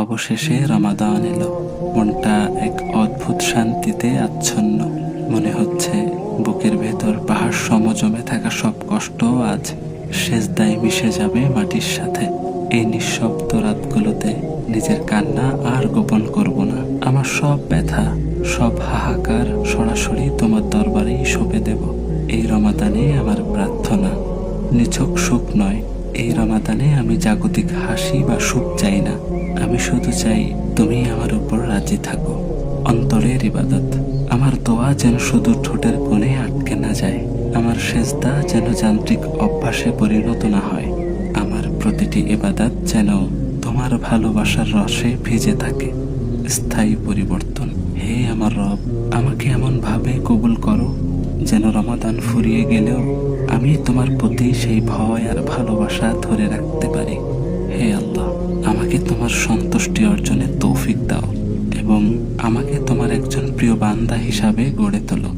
অবশেষে রমাদান এলো। মনটা এক অদ্ভুত শান্তিতে আচ্ছন্ন। মনে হচ্ছে বুকের ভেতর পাহাড় সম জমে থাকা সব কষ্ট আজ সেজদায় মিশে যাবে মাটির সাথে। এই নিঃশব্দ রাতগুলোতে নিজের কান্না আর গোপন করব না। আমার সব ব্যথা, সব হাহাকার সরাসরি তোমার দরবারেই সঁপে দেব। এই রমাদানে আমার প্রার্থনা নিছক সুখ নয়। এই রমাদানে আমি জাগতিক হাসি বা সুখ চাই না। আমি শুধু চাই তুমি আমার উপর রাজি থাকো। অন্তরের ইবাদত, আমার দোয়া যেন শুধু ঠোঁটের কোণে আটকে না যায়। আমার সেজদা যেন যান্ত্রিক অভ্যাসে পরিণত না হয়। আমার প্রতিটি ইবাদত যেন তোমার ভালোবাসার রসে ভিজে থাকে। স্থায়ী পরিবর্তন। হে আমার রব, আমাকে এমন ভাবে কবুল করো যেন রমাদান ফুরিয়ে গেলেও আমি তোমার প্রতি সেই ভয় আর ভালোবাসা ধরে রাখতে পারি। হে আল্লাহ, আমাকে তোমার সন্তুষ্টি অর্জনের তৌফিক দাও এবং আমাকে তোমার একজন প্রিয় বান্দা হিসাবে গড়ে তোলো।